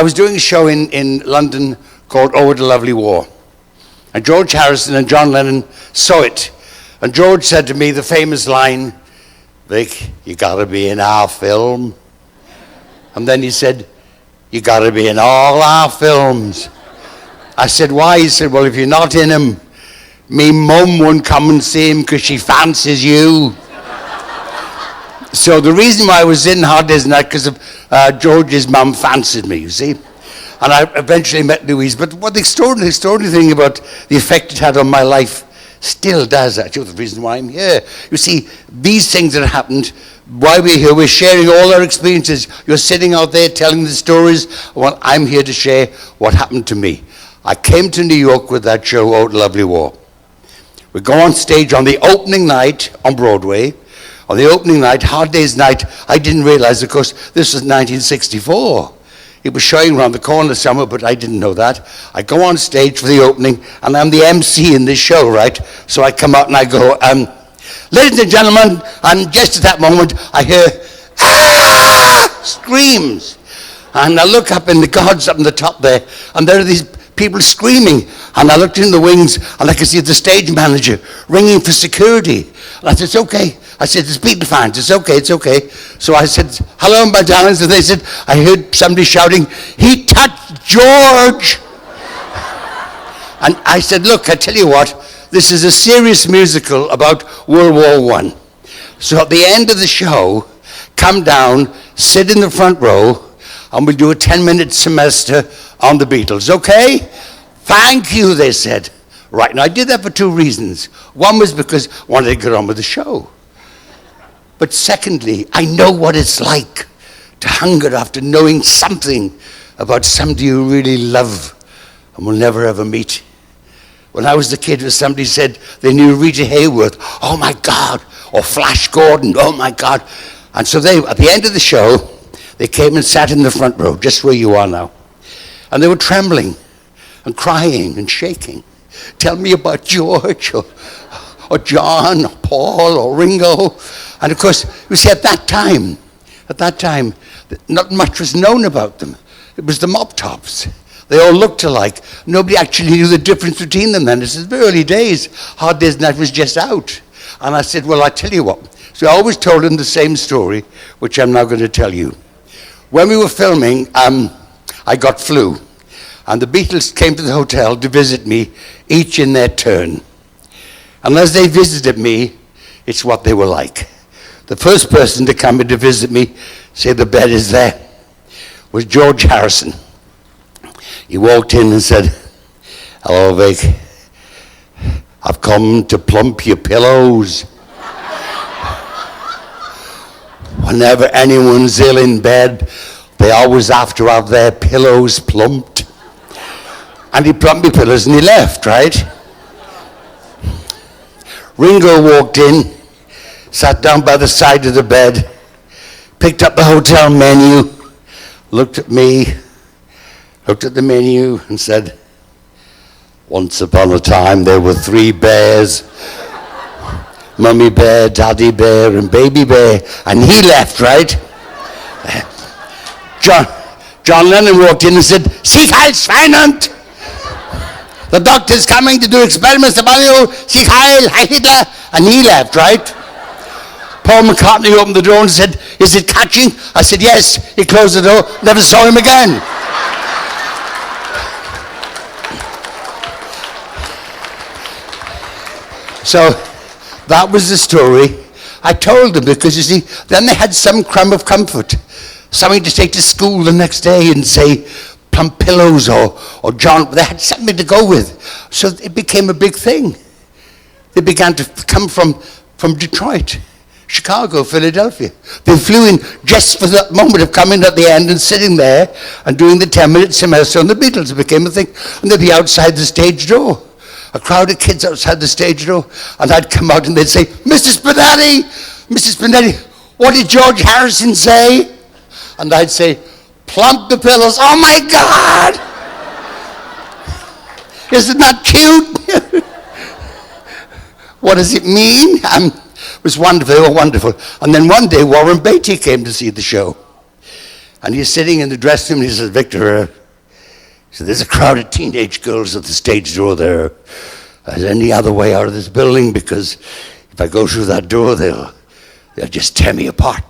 I was doing a show in London called Over the Lovely War. And George Harrison and John Lennon saw it. And George said to me the famous line, "Vic, you gotta be in our film." And then he said, "You gotta be in all our films." I said, "Why?" He said, "Well, if you're not in them, me mum won't come and see him because she fancies you." So the reason why I was in Hard Day's Night, because of George's mum fancied me, you see. And I eventually met Louise. But what the extraordinary thing about the effect it had on my life still does, actually, the reason why I'm here. You see, these things that happened, why we're here, we're sharing all our experiences. You're sitting out there telling the stories. Well, I'm here to share what happened to me. I came to New York with that show, Oh, Lovely War. We go on stage on the opening night on Broadway. On the opening night, Hard Day's Night, I didn't realize, of course, this was 1964. It was showing around the corner somewhere, but I didn't know that. I go on stage for the opening, and I'm the MC in this show, right? So I come out and I go, "Ladies and gentlemen," and just at that moment, I hear, "Ah!" screams. And I look up in the gods up in the top there, and there are these people screaming. And I looked in the wings, and I could see the stage manager ringing for security. And I said, "It's okay." I said, "It's Beatle fans, it's okay, it's okay." So I said, "Hello, my darlings," and they said, I heard somebody shouting, "He touched George." And I said, "Look, I tell you what, this is a serious musical about World War I. So at the end of the show, come down, sit in the front row, and we'll do a 10-minute semester on the Beatles, okay?" "Thank you," they said. Right, now I did that for two reasons. One was because I wanted to get on with the show. But secondly, I know what it's like to hunger after knowing something about somebody you really love and will never ever meet. When I was a kid, somebody said they knew Rita Hayworth, "Oh my God," or Flash Gordon, "Oh my God." And so they, at the end of the show, they came and sat in the front row, just where you are now. And they were trembling and crying and shaking. "Tell me about George," or John, or Paul, or Ringo. And of course, you see, at that time, not much was known about them. It was the mop tops. They all looked alike. Nobody actually knew the difference between them then. This is the early days. Hard Day's Night was just out. And I said, "Well, I tell you what." So I always told them the same story, which I'm now going to tell you. When we were filming, I got flu. And the Beatles came to the hotel to visit me, each in their turn. And as they visited me, it's what they were like. The first person to come in to visit me, say the bed is there, was George Harrison. He walked in and said, "Hello, Vic. I've come to plump your pillows." Whenever anyone's ill in bed, they always have to have their pillows plumped. And he plumped my pillows and he left, right? Ringo walked in, sat down by the side of the bed, picked up the hotel menu, looked at me, looked at the menu and said, "Once upon a time there were 3 bears, Mummy Bear, Daddy Bear, and Baby Bear," and he left, right? John Lennon walked in and said, "Sie heil Schweinhund! The doctor's coming to do experiments about you, Sie heil Hitler," and he left, right? Paul McCartney opened the door and said, "Is it catching?" I said, "Yes." He closed the door, never saw him again. So that was the story. I told them because, you see, then they had some crumb of comfort, something to take to school the next day and say, "Plump pillows," or John. They had something to go with. So it became a big thing. They began to come from Detroit, Chicago, Philadelphia. They flew in just for that moment of coming at the end and sitting there and doing the 10-minute semester on the Beatles. It became a thing. And they'd be outside the stage door. A crowd of kids outside the stage door. And I'd come out and they'd say, "Mr. Spinetti, Mr. Spinetti, what did George Harrison say?" And I'd say, "Plump the pillows." "Oh my God! Isn't that cute?" What does it mean? It was wonderful. They were wonderful. And then one day, Warren Beatty came to see the show. And he's sitting in the dressing room and he says, Victor, so there's a crowd of teenage girls at the stage door there. Is there any other way out of this building? Because if I go through that door, they'll just tear me apart.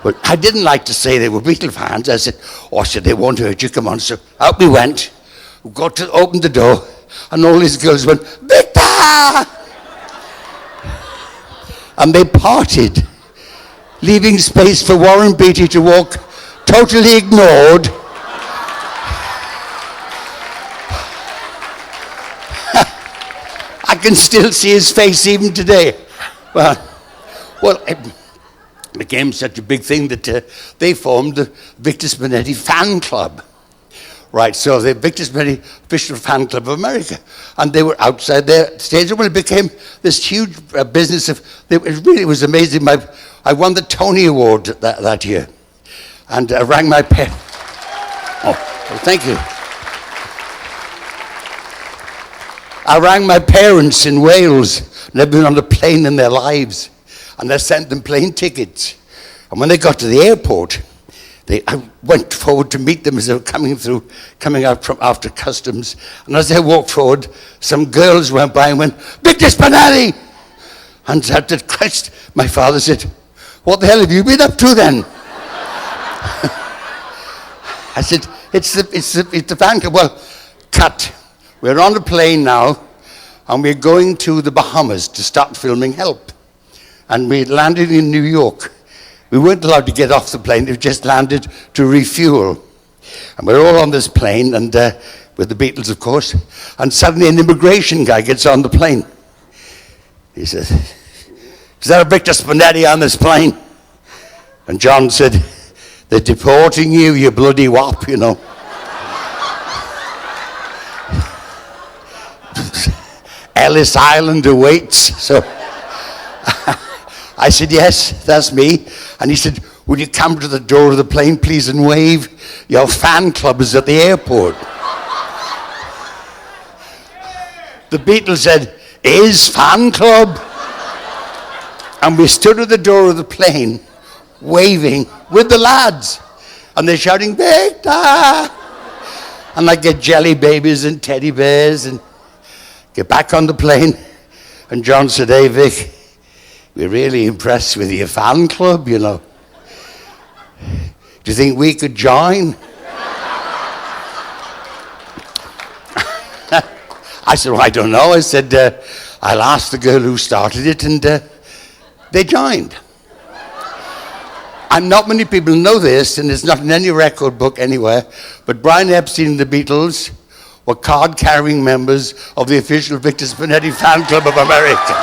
But I didn't like to say they were Beatle fans. I said, oh, so they won't hurt you, come on. So out we went, we got to open the door, and all these girls went, Victor! And they parted, leaving space for Warren Beatty to walk totally ignored. I can still see his face even today. Well, it became such a big thing that they formed the Victor Spinetti fan club. Right, so the Victor Spinetti Official Fan Club of America. And they were outside their stage. Well, it became this huge business of, it really was amazing. I won the Tony Award that year. And I rang my parents. Oh, well, thank you. I rang my parents in Wales, never been on a plane in their lives, and I sent them plane tickets. And when they got to the airport, I went forward to meet them as they were coming out from after customs. And as they walked forward, some girls went by and went, Victor Spinetti! And at the crest, my father said, what the hell have you been up to then? I said, it's the fan club. Well, cut. We're on a plane now, and we're going to the Bahamas to start filming Help. And we landed in New York. We weren't allowed to get off the plane, we just landed to refuel. And we're all on this plane, and with the Beatles, of course, and suddenly an immigration guy gets on the plane. He says, is there a Victor Spinetti on this plane? And John said, they're deporting you, you bloody wop, you know. Ellis Island awaits. So I said, yes, that's me. And he said, would you come to the door of the plane, please, and wave? Your fan club is at the airport. The Beatles said, is fan club? And we stood at the door of the plane, waving with the lads. And they're shouting, Victor! And I get jelly babies and teddy bears and get back on the plane. And John said, hey, Vic, we're really impressed with your fan club, you know. Do you think we could join? I said, well, I don't know. I said, I'll ask the girl who started it, and they joined. And not many people know this, and it's not in any record book anywhere, but Brian Epstein and the Beatles were card-carrying members of the official Victor Spinetti Fan Club of America.